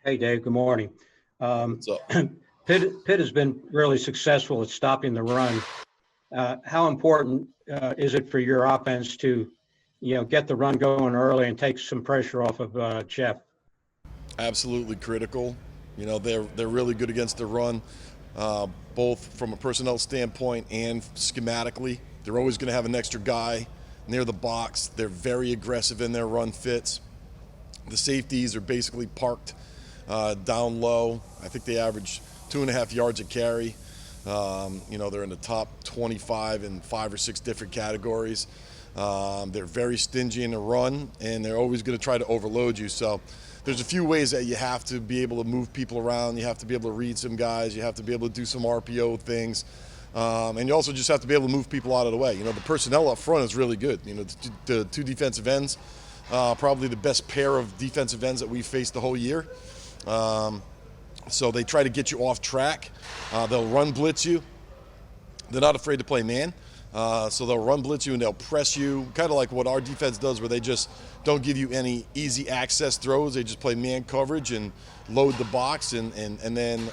Hey, Dave, good morning. Um, So Pitt has been really successful at stopping the run. How important is it for your offense to, get the run going early and take some pressure off of Jeff? absolutely critical. They're really good against the run, uh, both from a personnel standpoint and schematically. They're always going to have an extra guy near the box. They're very aggressive in their run fits. The safeties are basically parked down low. I think they average 2.5 yards a carry. They're in the top 25 in 5 or 6 different categories. They're very stingy in the run, and they're always going to try to overload you. So there's a few ways that you have to be able to move people around. You have to be able to read some guys. You have to be able to do some RPO things. And you also just have to be able to move people out of the way. The personnel up front is really good. The two defensive ends, probably the best pair of defensive ends that we've faced the whole year. So they try to get you off track. They'll run blitz you. They're not afraid to play man. So they'll run blitz you and they'll press you, kind of like what our defense does, where they just don't give you any easy access throws. They just play man coverage and load the box, and then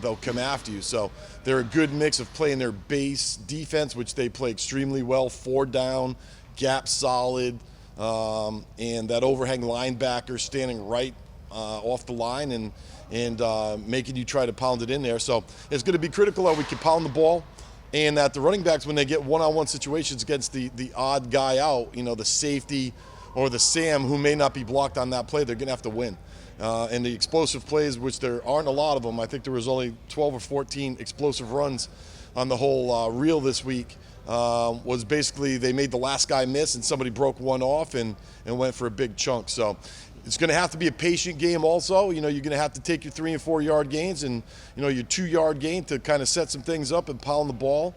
they'll come after you. So they're a good mix of playing their base defense, which they play extremely well, 4 down, gap solid, and that overhang linebacker standing right off the line and making you try to pound it in there. So it's going to be critical that we can pound the ball, and that the running backs, when they get one-on-one situations against the odd guy out, the safety or the Sam who may not be blocked on that play, they're going to have to win. And the explosive plays, which there aren't a lot of them, I think there was only 12 or 14 explosive runs on the whole reel this week, was basically they made the last guy miss and somebody broke one off and went for a big chunk. So it's going to have to be a patient game also. You're going to have to take your 3 and 4 yard gains and, your 2-yard gain to kind of set some things up and pound the ball,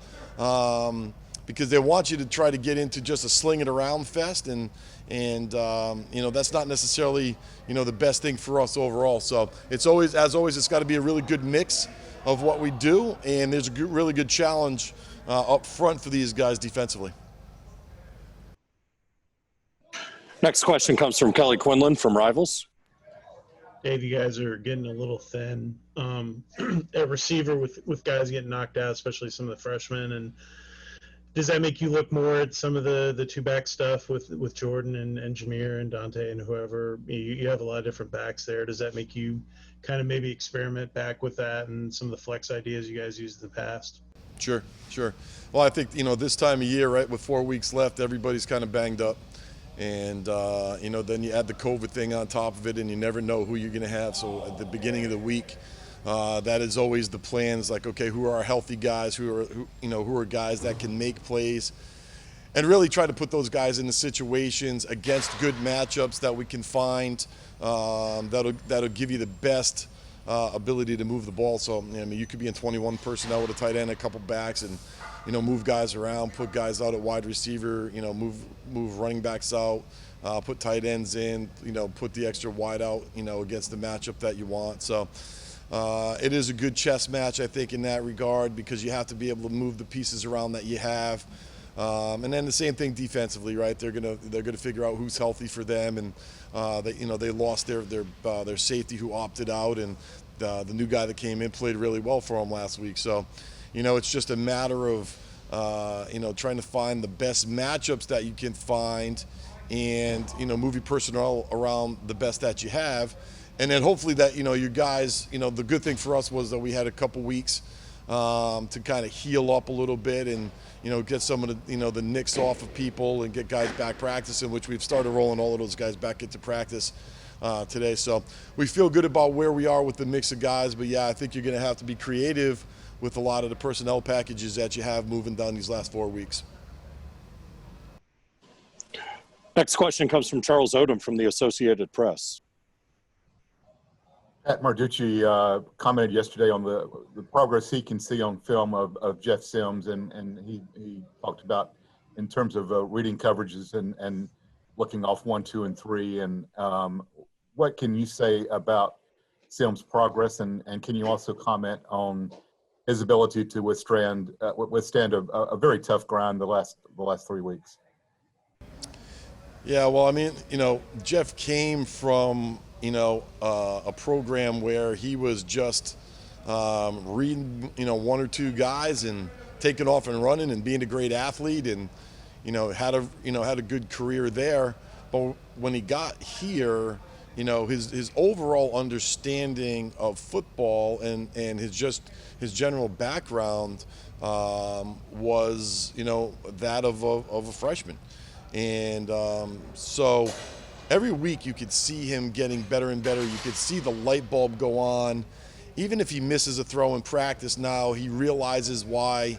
because they want you to try to get into just a sling it around fest. And that's not necessarily, the best thing for us overall. So it's always, as always, it's got to be a really good mix of what we do. And there's a really good challenge up front for these guys defensively. Next question comes from Kelly Quinlan from Rivals. Dave, you guys are getting a little thin at receiver with guys getting knocked out, especially some of the freshmen. And does that make you look more at some of the two-back stuff with Jordan and Jameer and Dante and whoever? You have a lot of different backs there. Does that make you kind of maybe experiment back with that and some of the flex ideas you guys used in the past? Sure. Well, I think, this time of year, right, with 4 weeks left, everybody's kind of banged up. And, then you add the COVID thing on top of it, and you never know who you're going to have. So at the beginning of the week, that is always the plan. Is like, okay, who are our healthy guys? Who are guys that can make plays? And really try to put those guys in the situations against good matchups that we can find that'll give you the best ability to move the ball. So, you could be in 21 personnel with a tight end, a couple backs, and move guys around, put guys out at wide receiver, move running backs out, put tight ends in, put the extra wide out, against the matchup that you want. So it is a good chess match, I think, in that regard, because you have to be able to move the pieces around that you have. And then the same thing defensively, right? They're gonna figure out who's healthy for them, and they lost their safety who opted out, and the new guy that came in played really well for them last week. So, it's just a matter of, trying to find the best matchups that you can find and, move your personnel around the best that you have. And then hopefully that, your guys, the good thing for us was that we had a couple weeks to kind of heal up a little bit and, get some of the, the nicks off of people and get guys back practicing, which we've started rolling all of those guys back into practice today. So we feel good about where we are with the mix of guys. But, yeah, I think you're going to have to be creative with a lot of the personnel packages that you have moving down these last 4 weeks. Next question comes from Charles Odom from the Associated Press. Pat Marducci commented yesterday on the progress he can see on film of Jeff Sims, and he talked about in terms of reading coverages and looking off 1, 2, and 3. And what can you say about Sims' progress, and can you also comment on his ability to withstand a very tough grind the last 3 weeks? Yeah, well, Jeff came from a program where he was just reading, one or two guys and taking off and running and being a great athlete, and had a good career there. But when he got here, his overall understanding of football and his general background was that of a freshman, and so every week you could see him getting better and better. You could see the light bulb go on. Even if he misses a throw in practice now, he realizes why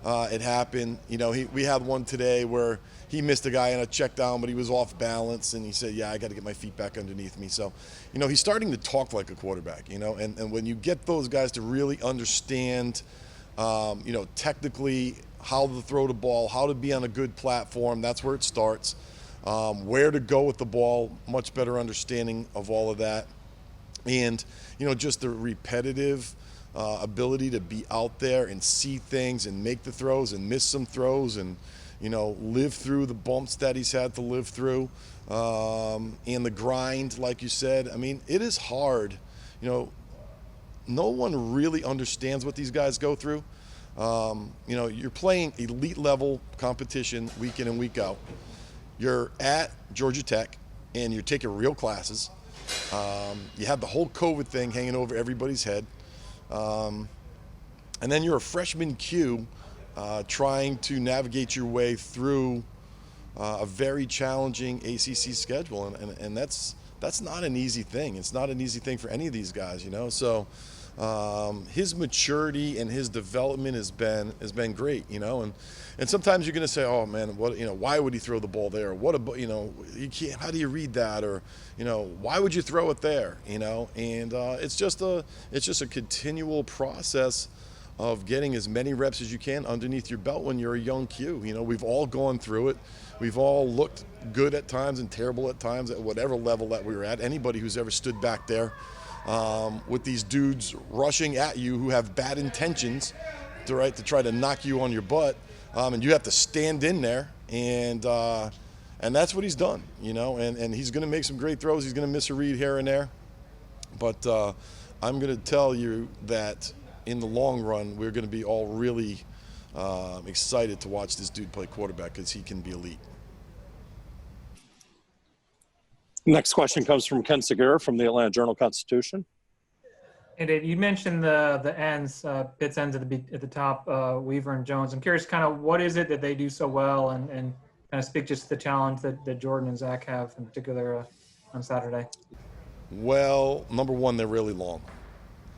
it happened. We had one today where he missed a guy on a check down, but he was off balance, and he said, I got to get my feet back underneath me. So, he's starting to talk like a quarterback, and when you get those guys to really understand, technically how to throw the ball, how to be on a good platform, that's where it starts. Where to go with the ball, much better understanding of all of that. And, just the repetitive ability to be out there and see things and make the throws and miss some throws and, live through the bumps that he's had to live through. And the grind, like you said, it is hard. No one really understands what these guys go through. You're playing elite level competition week in and week out. You're at Georgia Tech and you're taking real classes. You have the whole COVID thing hanging over everybody's head. And then you're a freshman Q trying to navigate your way through a very challenging ACC schedule. And that's not an easy thing. It's not an easy thing for any of these guys, So his maturity and his development has been great, and sometimes you're going to say, oh man, what, why would he throw the ball there? What about, you can't, how do you read that? Or, why would you throw it there? And it's just a continual process of getting as many reps as you can underneath your belt when you're a young Q. We've all gone through it. We've all looked good at times and terrible at times at whatever level that we were at. Anybody who's ever stood back there with these dudes rushing at you who have bad intentions to try to knock you on your butt, and you have to stand in there, and that's what he's done, and he's going to make some great throws. He's going to miss a read here and there, but I'm going to tell you that in the long run, we're going to be all really excited to watch this dude play quarterback because he can be elite. Next question comes from Ken Segura from the Atlanta Journal-Constitution. Hey, Dave, you mentioned the ends, Pitt's ends at the top, Weaver and Jones. I'm curious kind of what is it that they do so well, and kind of speak just to the challenge that Jordan and Zach have in particular on Saturday. Well, number one, they're really long,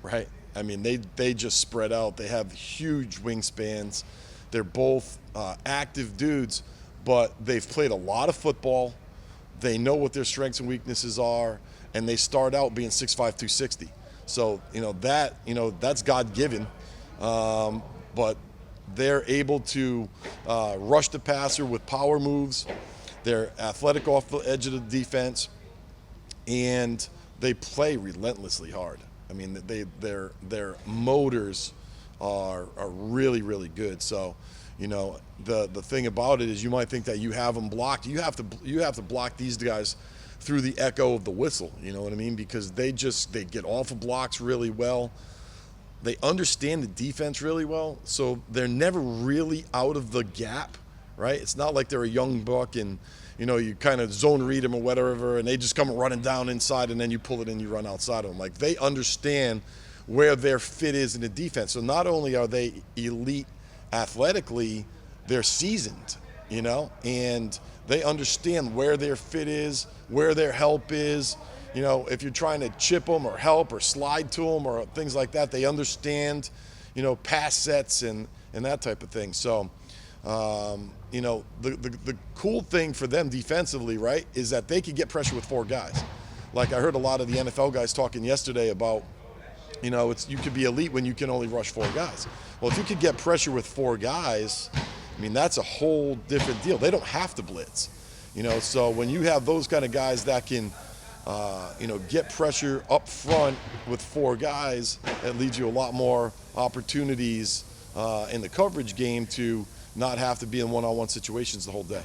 right? They just spread out. They have huge wingspans. They're both active dudes, but they've played a lot of football. They know what their strengths and weaknesses are, and they start out being 6'5", 260. So, that's God-given. But they're able to rush the passer with power moves. They're athletic off the edge of the defense, and they play relentlessly hard. Their motors are really, really good. So, the thing about it is you might think that you have them blocked. You have to block these guys through the echo of the whistle, because they get off of blocks really well. They understand the defense really well, so they're never really out of the gap, right? It's not like they're a young buck and you kind of zone read them or whatever, and they just come running down inside, and then you pull it and you run outside of them. Like, they understand where their fit is in the defense. So not only are they elite athletically, they're seasoned, and they understand where their fit is, where their help is. If you're trying to chip them or help or slide to them or things like that, they understand, pass sets and that type of thing. So, the cool thing for them defensively, right, is that they could get pressure with four guys. Like, I heard a lot of the NFL guys talking yesterday about, you could be elite when you can only rush four guys. Well, if you could get pressure with four guys, that's a whole different deal. They don't have to blitz, so when you have those kind of guys that can, get pressure up front with four guys, that leads you a lot more opportunities in the coverage game to not have to be in one-on-one situations the whole day.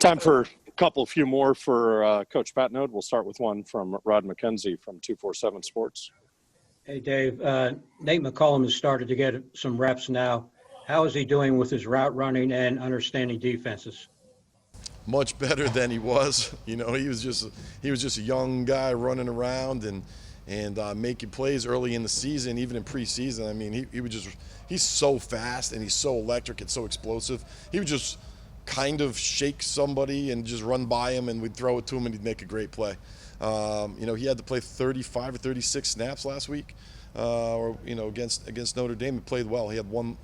Time for a few more for Coach Patenaude. We'll start with one from Rod McKenzie from 247 Sports. Hey, Dave. Nate McCullum has started to get some reps now. How is he doing with his route running and understanding defenses? Much better than he was. You know, he was just a young guy running around and making plays early in the season, even in preseason. I mean, he's so fast and he's so electric and so explosive. He would just kind of shake somebody and just run by him, and we'd throw it to him and he'd make a great play. You know, he had to play 35 or 36 snaps last week, against Notre Dame. He played well. He had one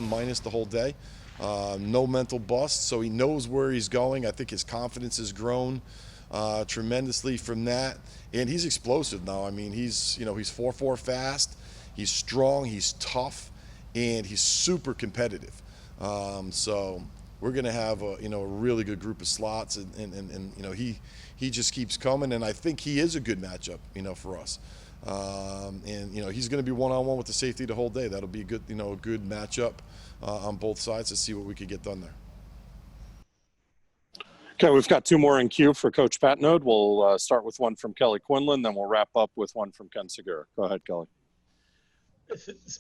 minus the whole day. No mental bust, so he knows where he's going. I think his confidence has grown tremendously from that, and he's explosive now. I mean, he's 4.4 fast, he's strong, he's tough, and he's super competitive. So we're going to have a really good group of slots, and he just keeps coming, and I think he is a good matchup, for us. And he's going to be one-on-one with the safety the whole day. That'll be a good matchup on both sides to see what we could get done there. Okay, we've got two more in queue for Coach Patenaude. We'll start with one from Kelly Quinlan, then we'll wrap up with one from Ken Segura. Go ahead, Kelly.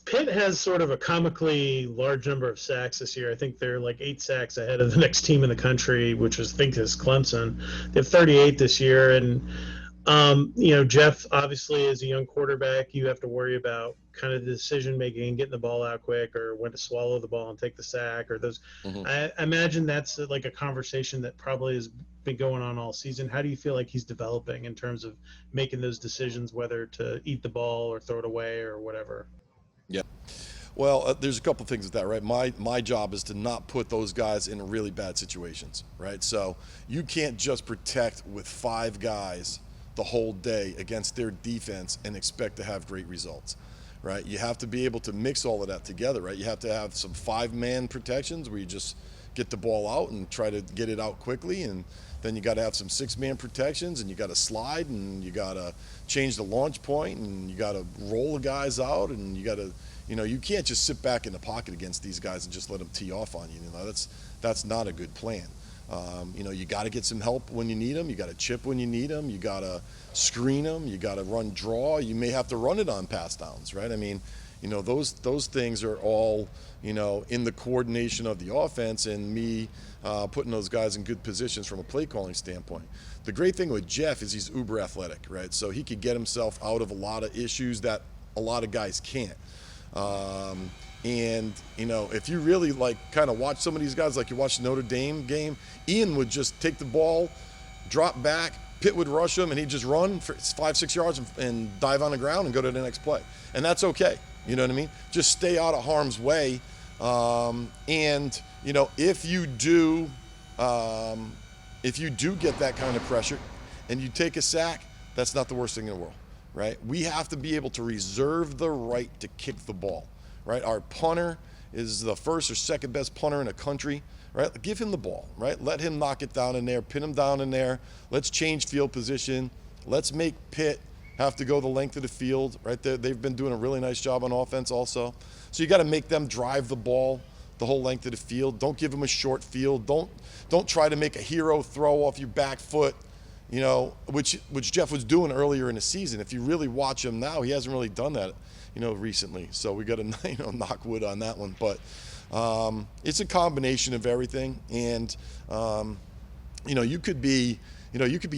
Pitt has sort of a comically large number of sacks this year. I think they're like 8 sacks ahead of the next team in the country, which is Clemson. They have 38 this year, and Jeff obviously is a young quarterback. You have to worry about kind of the decision making and getting the ball out quick, or when to swallow the ball and take the sack, or those. Mm-hmm. I imagine that's like a conversation that probably has been going on all season. How do you feel like he's developing in terms of making those decisions, whether to eat the ball or throw it away or whatever? Yeah. Well, there's a couple things with that, right? My job is to not put those guys in really bad situations, right? So you can't just protect with 5 guys the whole day against their defense and expect to have great results, right? You have to be able to mix all of that together, right? You have to have some 5-man protections where you just get the ball out and try to get it out quickly, and then you got to have some 6-man protections, and you got to slide, and you got to change the launch point, and you got to roll the guys out, and you got to, you can't just sit back in the pocket against these guys and just let them tee off on you. That's not a good plan. You got to get some help when you need them. You got to chip when you need them. You got to screen them. You got to run draw. You may have to run it on pass downs, right? I mean, those things are all, in the coordination of the offense and me putting those guys in good positions from a play calling standpoint. The great thing with Jeff is he's uber athletic, right? So he could get himself out of a lot of issues that a lot of guys can't. And, if you really kind of watch some of these guys, like you watch the Notre Dame game, Ian would just take the ball, drop back, Pitt would rush him, and he'd just run for 5-6 yards and dive on the ground and go to the next play. And that's okay. You know what I mean? Just stay out of harm's way. If you do get that kind of pressure and you take a sack, that's not the worst thing in the world, right? We have to be able to reserve the right to kick the ball. Right, our punter is the first or second best punter in the country. Right, give him the ball. Right, let him knock it down in there, pin him down in there. Let's change field position. Let's make Pitt have to go the length of the field. Right, they've been doing a really nice job on offense also. So you got to make them drive the ball the whole length of the field. Don't give them a short field. Don't try to make a hero throw off your back foot. Which Jeff was doing earlier in the season. If you really watch him now, he hasn't really done that. Recently. So we got to, knock wood on that one. But it's a combination of everything. And, you could be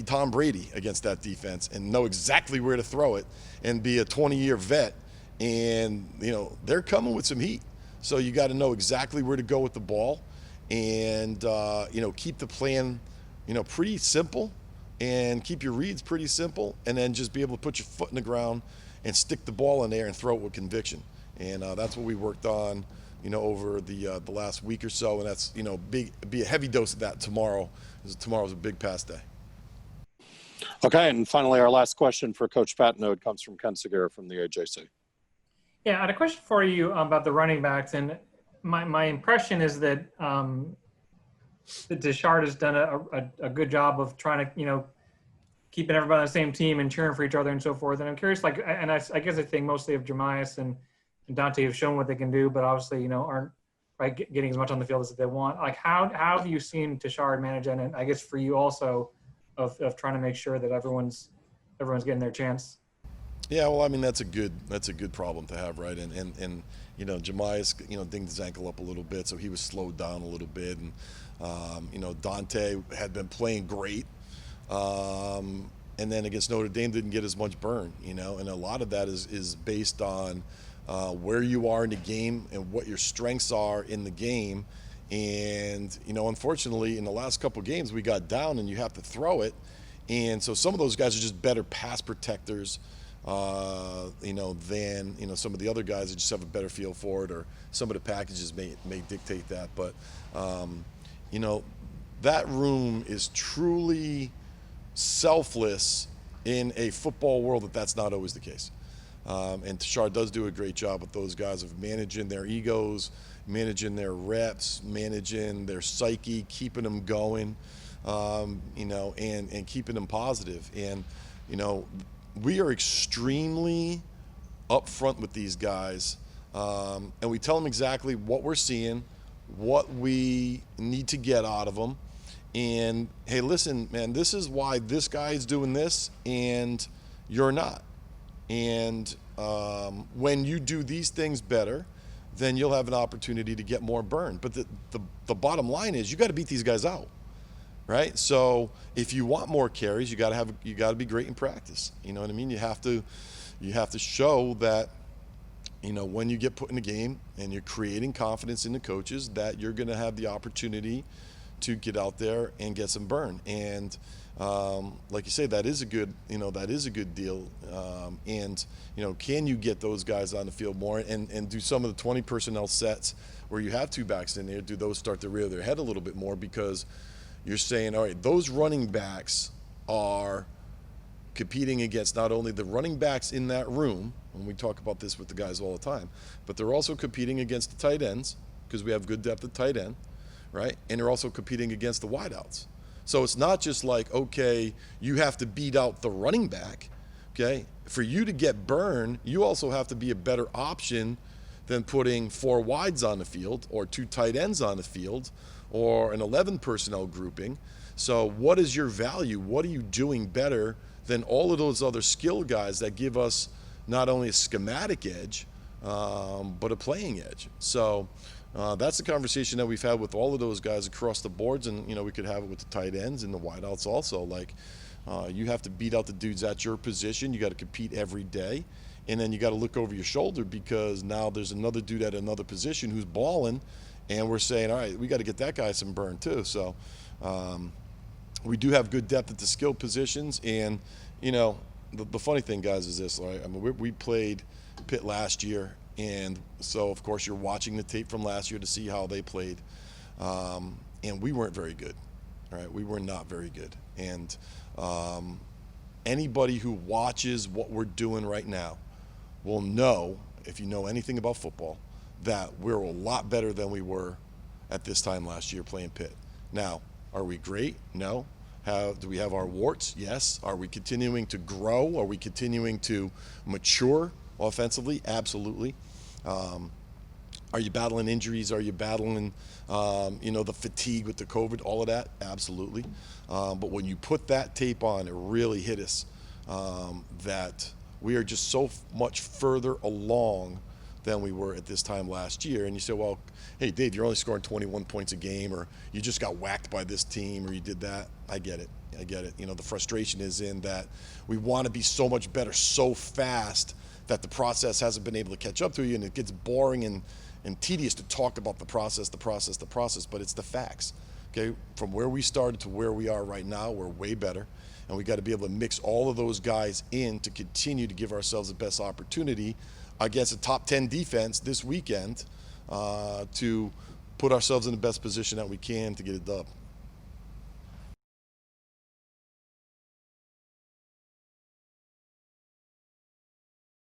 Tom Brady against that defense and know exactly where to throw it and be a 20-year vet. And, they're coming with some heat. So you got to know exactly where to go with the ball and, keep the plan, pretty simple and keep your reads pretty simple, and then just be able to put your foot in the ground and stick the ball in there and throw it with conviction. And that's what we worked on, over the last week or so. And that's, be a heavy dose of that tomorrow, because tomorrow's a big pass day. Okay, and finally, our last question for Coach Patenaude comes from Ken Segura from the AJC. Yeah, I had a question for you about the running backs. And my impression is that Deschard has done a good job of trying to, keeping everybody on the same team and cheering for each other and so forth. And I'm curious, I guess I think mostly of Jemias and Dante have shown what they can do, but obviously, aren't right, getting as much on the field as they want. Like how have you seen Tashard manage, and I guess for you also, of trying to make sure that everyone's getting their chance? Yeah, well, I mean that's a good problem to have, right? And you know, Jemias, you know, dinged his ankle up a little bit, so he was slowed down a little bit, and you know, Dante had been playing great, and then against Notre Dame didn't get as much burn, you know, and a lot of that is based on where you are in the game and what your strengths are in the game. And you know, unfortunately, in the last couple of games we got down and you have to throw it, and so some of those guys are just better pass protectors, you know, than, you know, some of the other guys that just have a better feel for it, or some of the packages may dictate that. But you know, that room is truly selfless in a football world that's not always the case. And Tashard does do a great job with those guys of managing their egos, managing their reps, managing their psyche, keeping them going, you know, and keeping them positive. And, you know, we are extremely upfront with these guys, and we tell them exactly what we're seeing, what we need to get out of them. And, hey, listen, man, this is why this guy is doing this and you're not. And when you do these things better, then you'll have an opportunity to get more burn. But the bottom line is you got to beat these guys out, right? So if you want more carries, you got to be great in practice. You know what I mean? You have to show that, you know, when you get put in the game and you're creating confidence in the coaches, that you're going to have the opportunity to get out there and get some burn. And like you say, that is a good deal. And, you know, can you get those guys on the field more and do some of the 20 personnel sets where you have two backs in there, do those start to rear their head a little bit more, because you're saying, all right, those running backs are competing against not only the running backs in that room, and we talk about this with the guys all the time, but they're also competing against the tight ends, because we have good depth at tight end, right? And they're also competing against the wideouts. So it's not just like, okay, you have to beat out the running back, okay? For you to get burn, you also have to be a better option than putting 4 wides on the field, or 2 tight ends on the field, or an 11 personnel grouping. So what is your value? What are you doing better than all of those other skill guys that give us not only a schematic edge, but a playing edge? So that's the conversation that we've had with all of those guys across the boards, and, you know, we could have it with the tight ends and the wideouts also. Like, you have to beat out the dudes at your position. You got to compete every day, and then you got to look over your shoulder, because now there's another dude at another position who's balling, and we're saying, all right, we got to get that guy some burn too. So we do have good depth at the skill positions, and, you know, the funny thing, guys, is this, right? I mean, we played Pitt last year. And so, of course, you're watching the tape from last year to see how they played. And we weren't very good, all right? We were not very good. And anybody who watches what we're doing right now will know, if you know anything about football, that we're a lot better than we were at this time last year playing Pitt. Now, are we great? No. Do we have our warts? Yes. Are we continuing to grow? Are we continuing to mature offensively? Absolutely. Are you battling injuries? Are you battling, you know, the fatigue with the COVID? All of that? Absolutely. But when you put that tape on, it really hit us that we are just so much further along than we were at this time last year. And you say, well, hey, Dave, you're only scoring 21 points a game, or you just got whacked by this team, or you did that. I get it. You know, the frustration is in that we want to be so much better so fast that the process hasn't been able to catch up to you, and it gets boring and tedious to talk about the process, but it's the facts, okay? From where we started to where we are right now, we're way better, and we got to be able to mix all of those guys in to continue to give ourselves the best opportunity against a top 10 defense this weekend to put ourselves in the best position that we can to get it done.